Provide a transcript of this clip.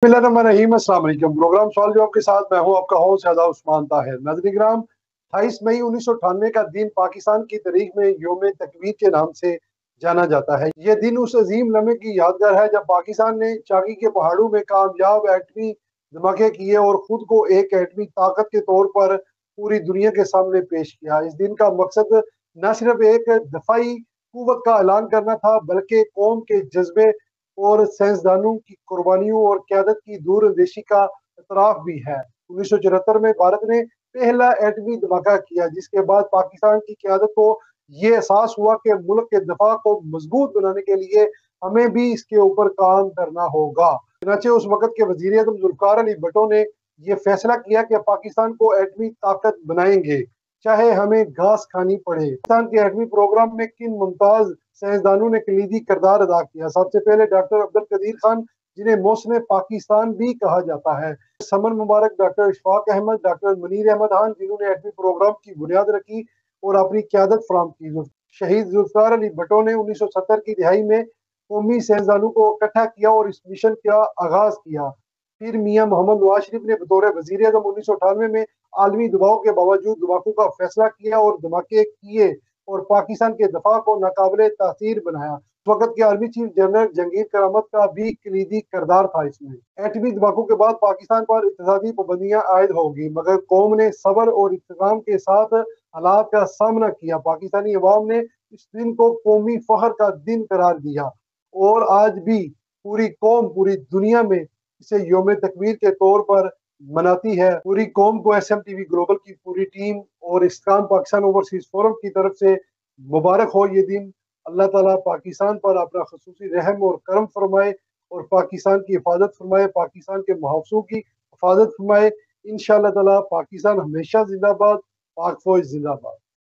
बिस्मिल्लाहिर्रहमानिर्रहीम। अस्सलाम वालेकुम। प्रोग्राम सवाल जवाब के साथ मैं हूं आपका होस्ट शहजाद उस्मान ताहिर। नाज़रीन किराम, 28 मई 1998 का दिन पाकिस्तान की तारीख में योम तकबीर के नाम से जाना जाता है। यह दिन उस अजीम लम्हे की यादगार है जब पाकिस्तान ने चाकी के पहाड़ों में कामयाब एटमी धमाके किए और खुद को एक एटमी ताकत के तौर पर पूरी दुनिया के सामने पेश किया। इस दिन का मकसद न सिर्फ एक दफाई कुव्वत का ऐलान करना था, बल्कि कौम के जज्बे और साइंसदानों की कुर्बानियों और क़यादत की दूरंदेशी का एतराफ़ भी है। 1974 में भारत ने पहला एटमी धमाका किया, जिसके बाद पाकिस्तान की क़यादत को ये एहसास हुआ कि मुल्क के दफा को मजबूत बनाने के लिए हमें भी इसके ऊपर काम करना होगा। चुनांचे उस वक़्त के वज़ीर आज़म ज़ुल्फ़िकार अली भुट्टो ने यह फैसला किया कि पाकिस्तान को एटमी ताकत बनाएंगे, चाहे हमें घास खानी पड़े। पाकिस्तान के एटमी प्रोग्राम में किन मुमताज साइंसदानों ने कलीदी किरदार अदा किया? सबसे पहले डॉक्टर अब्दुल कदीर खान, जिन्हें मोहसिन पाकिस्तान भी कहा जाता है। समन मुबारक, डॉक्टर इशफाक अहमद, डॉक्टर मुनीर अहमद खान, जिन्होंने एटमी प्रोग्राम की बुनियाद रखी और अपनी क़यादत फराहम की। शहीद ज़ुल्फ़िकार अली भुट्टो ने 1970 की दिहाई में कौमी साइंसदानों को इकट्ठा किया और इस मिशन का आगाज किया। फिर मियाँ मोहम्मद नवाज शरीफ ने बतौर वज़ीर आज़म 1998 में आलमी दबाव के बावजूद धमाकों का फैसला किया और धमाके किए और पाकिस्तान के दफा को नाकाबिले तासीर बनाया। उस वक़्त के आर्मी चीफ जनरल जहांगीर करामत का भी कलीदी किरदार था इसमें। एटमी धमाकों के बाद पाकिस्तान पर इक़्तिसादी पाबंदियां आयद होगी, मगर कौम ने सब्र और इत्तेसाम के साथ हालात का सामना किया। पाकिस्तानी अवाम ने इस दिन को कौमी फख्र का दिन करार दिया और आज भी पूरी कौम पूरी दुनिया में इसे योम तकबीर के तौर पर मनाती है। पूरी कौम को SMTV ग्लोबल की पूरी टीम और इस्कान पाकिस्तान ओवरसीज फोरम की तरफ से मुबारक हो ये दिन। अल्लाह ताला पाकिस्तान पर अपना खसूसी रहम और करम फरमाए और पाकिस्तान की हिफाजत फरमाए, पाकिस्तान के महफूज़ की हिफाजत फरमाए। इंशाअल्लाह ताला पाकिस्तान हमेशा जिंदाबाद, पाक फौज जिंदाबाद।